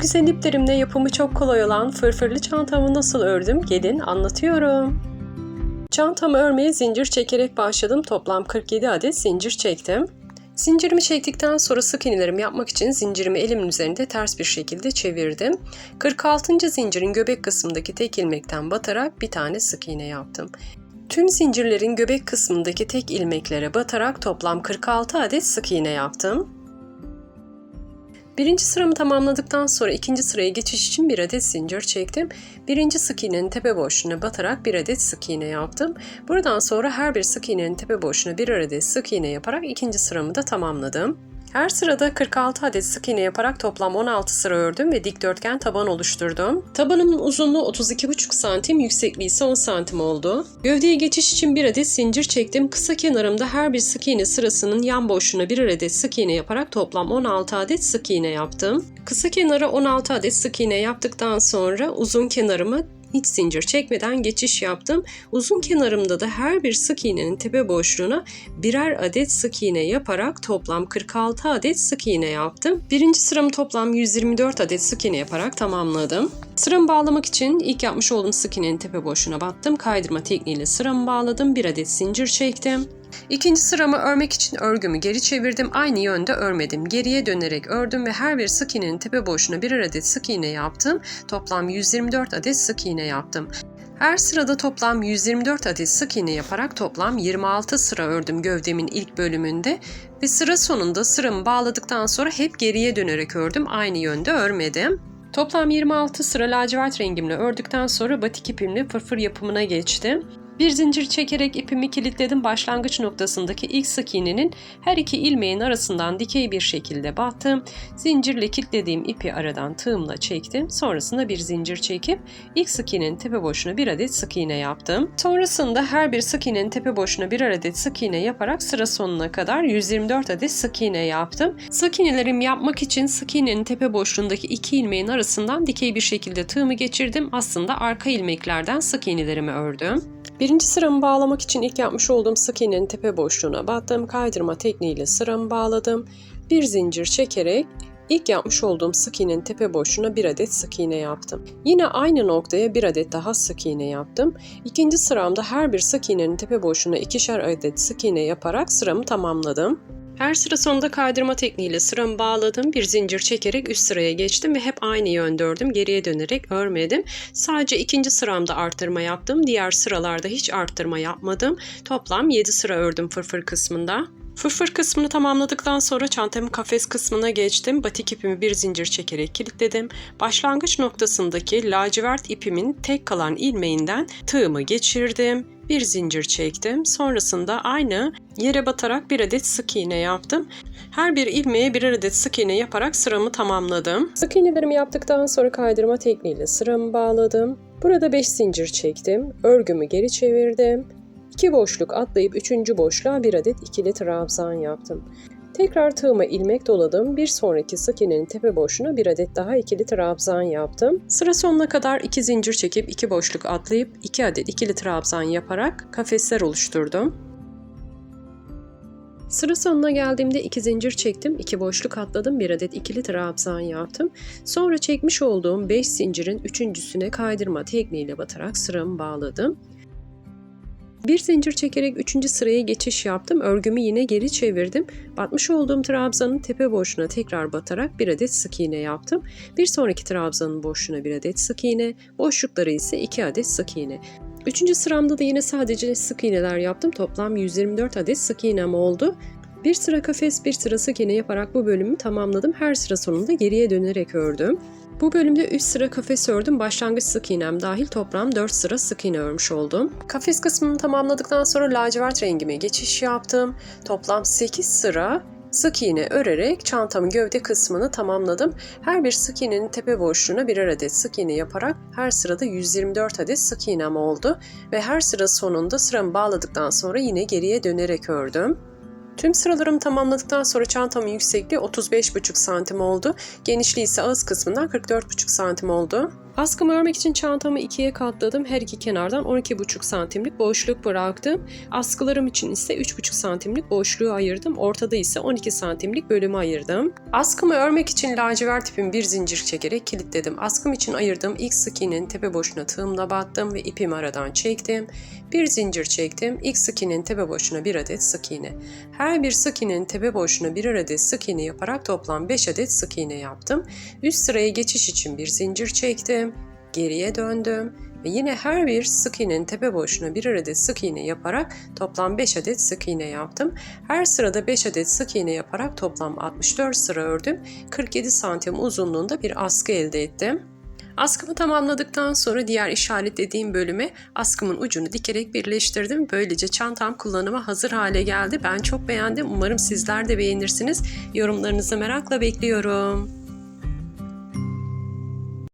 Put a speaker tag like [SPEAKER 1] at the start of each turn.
[SPEAKER 1] güzel iplerimle yapımı çok kolay olan fırfırlı çantamı nasıl ördüm? Gelin anlatıyorum. Çantamı örmeye zincir çekerek başladım. Toplam 47 adet zincir çektim. Zincirimi çektikten sonra sık iğnelerimi yapmak için zincirimi elimin üzerinde ters bir şekilde çevirdim. 46. zincirin göbek kısmındaki tek ilmekten batarak bir tane sık iğne yaptım. Tüm zincirlerin göbek kısmındaki tek ilmeklere batarak toplam 46 adet sık iğne yaptım. Birinci sıramı tamamladıktan sonra ikinci sıraya geçiş için bir adet zincir çektim. Birinci sık iğnenin tepe boşluğuna batarak bir adet sık iğne yaptım. Buradan sonra her bir sık iğnenin tepe boşluğuna bir adet sık iğne yaparak ikinci sıramı da tamamladım. Her sırada 46 adet sık iğne yaparak toplam 16 sıra ördüm ve dikdörtgen taban oluşturdum. Tabanımın uzunluğu 32,5 santim, yüksekliği ise 10 santim oldu. Gövdeye geçiş için bir adet zincir çektim. Kısa kenarımda her bir sık iğne sırasının yan boşluğuna bir adet sık iğne yaparak toplam 16 adet sık iğne yaptım. Kısa kenara 16 adet sık iğne yaptıktan sonra uzun kenarımı hiç zincir çekmeden geçiş yaptım. Uzun kenarımda da her bir sık iğnenin tepe boşluğuna birer adet sık iğne yaparak toplam 46 adet sık iğne yaptım. Birinci sıramı toplam 124 adet sık iğne yaparak tamamladım. Sıramı bağlamak için ilk yapmış olduğum sık iğnenin tepe boşluğuna battım. Kaydırma tekniğiyle sıramı bağladım. Bir adet zincir çektim. İkinci sıramı örmek için örgümü geri çevirdim. Aynı yönde örmedim. Geriye dönerek ördüm ve her bir sık iğnenin tepe boşluğuna birer adet sık iğne yaptım. Toplam 124 adet sık iğne yaptım. Her sırada toplam 124 adet sık iğne yaparak toplam 26 sıra ördüm gövdemin ilk bölümünde ve sıra sonunda sıramı bağladıktan sonra hep geriye dönerek ördüm. Aynı yönde örmedim. Toplam 26 sıra lacivert rengimle ördükten sonra batik ipimle fırfır yapımına geçtim. Bir zincir çekerek ipimi kilitledim. Başlangıç noktasındaki ilk sık iğnenin her iki ilmeğin arasından dikey bir şekilde battım. Zincirle kilitlediğim ipi aradan tığımla çektim. Sonrasında bir zincir çekip ilk sık iğnenin tepe boşluğuna bir adet sık iğne yaptım. Sonrasında her bir sık iğnenin tepe boşluğuna birer adet sık iğne yaparak sıra sonuna kadar 124 adet sık iğne yaptım. Sık iğnelerimi yapmak için sık iğnenin tepe boşluğundaki iki ilmeğin arasından dikey bir şekilde tığımı geçirdim. Aslında arka ilmeklerden sık iğnelerimi ördüm. Birinci sıramı bağlamak için ilk yapmış olduğum sık iğnenin tepe boşluğuna battım. Kaydırma tekniğiyle sıramı bağladım. Bir zincir çekerek ilk yapmış olduğum sık iğnenin tepe boşluğuna bir adet sık iğne yaptım. Yine aynı noktaya bir adet daha sık iğne yaptım. İkinci sıramda her bir sık iğnenin tepe boşluğuna ikişer adet sık iğne yaparak sıramı tamamladım. Her sıra sonunda kaydırma tekniğiyle sıramı bağladım. Bir zincir çekerek üst sıraya geçtim ve hep aynı yönde ördüm. Geriye dönerek örmedim. Sadece ikinci sıramda arttırma yaptım. Diğer sıralarda hiç arttırma yapmadım. Toplam 7 sıra ördüm fırfır kısmında. Fırfır kısmını tamamladıktan sonra çantamın kafes kısmına geçtim. Batik ipimi bir zincir çekerek kilitledim. Başlangıç noktasındaki lacivert ipimin tek kalan ilmeğinden tığımı geçirdim. Bir zincir çektim. Sonrasında aynı yere batarak bir adet sık iğne yaptım. Her bir ilmeğe birer adet sık iğne yaparak sıramı tamamladım. Sık iğnelerimi yaptıktan sonra kaydırma tekniğiyle sıramı bağladım. Burada 5 zincir çektim. Örgümü geri çevirdim. 2 boşluk atlayıp 3. boşluğa bir adet ikili trabzan yaptım. Tekrar tığıma ilmek doladım. Bir sonraki sık iğnenin tepe boşluğuna bir adet daha ikili trabzan yaptım. Sıra sonuna kadar 2 zincir çekip 2 boşluk atlayıp 2 adet ikili trabzan yaparak kafesler oluşturdum. Sıra sonuna geldiğimde 2 zincir çektim, 2 boşluk atladım, bir adet ikili trabzan yaptım. Sonra çekmiş olduğum 5 zincirin üçüncüsüne kaydırma tekniğiyle batarak sıramı bağladım. Bir zincir çekerek 3. sıraya geçiş yaptım. Örgümü yine geri çevirdim. Batmış olduğum trabzanın tepe boşluğuna tekrar batarak bir adet sık iğne yaptım. Bir sonraki trabzanın boşluğuna bir adet sık iğne, boşlukları ise 2 adet sık iğne. 3. sıramda da yine sadece sık iğneler yaptım. Toplam 124 adet sık iğnem oldu. Bir sıra kafes, bir sıra sık iğne yaparak bu bölümü tamamladım. Her sıra sonunda geriye dönerek ördüm. Bu bölümde 3 sıra kafes ördüm. Başlangıç sık iğnem dahil toplam 4 sıra sık iğne örmüş oldum. Kafes kısmını tamamladıktan sonra lacivert rengime geçiş yaptım. Toplam 8 sıra sık iğne örerek çantamın gövde kısmını tamamladım. Her bir sık iğnenin tepe boşluğuna birer adet sık iğne yaparak her sırada 124 adet sık iğnem oldu. Ve her sıra sonunda sıramı bağladıktan sonra yine geriye dönerek ördüm. Tüm sıralarımı tamamladıktan sonra çantamın yüksekliği 35,5 santim oldu. Genişliği ise ağız kısmından 44,5 santim oldu. Askımı örmek için çantamı ikiye katladım. Her iki kenardan 12,5 santimlik boşluk bıraktım. Askılarım için ise 3,5 santimlik boşluğu ayırdım. Ortada ise 12 santimlik bölümü ayırdım. Askımı örmek için lacivert ipimi bir zincir çekerek kilitledim. Askım için ayırdığım ilk sık iğnenin tepe boşuna tığımla battım ve ipimi aradan çektim. Bir zincir çektim. İlk sık iğnenin tepe boşuna bir adet sık iğne. Her bir sık iğnenin tepe boşuna birer adet sık iğne yaparak toplam 5 adet sık iğne yaptım. Üst sıraya geçiş için bir zincir çektim. Geriye döndüm ve yine her bir sık iğnenin tepe boşuna birer adet sık iğne yaparak toplam 5 adet sık iğne yaptım. Her sırada 5 adet sık iğne yaparak toplam 64 sıra ördüm. 47 santim uzunluğunda bir askı elde ettim. Askımı tamamladıktan sonra diğer işaretlediğim bölüme askımın ucunu dikerek birleştirdim. Böylece çantam kullanıma hazır hale geldi. Ben çok beğendim. Umarım sizler de beğenirsiniz. Yorumlarınızı merakla bekliyorum.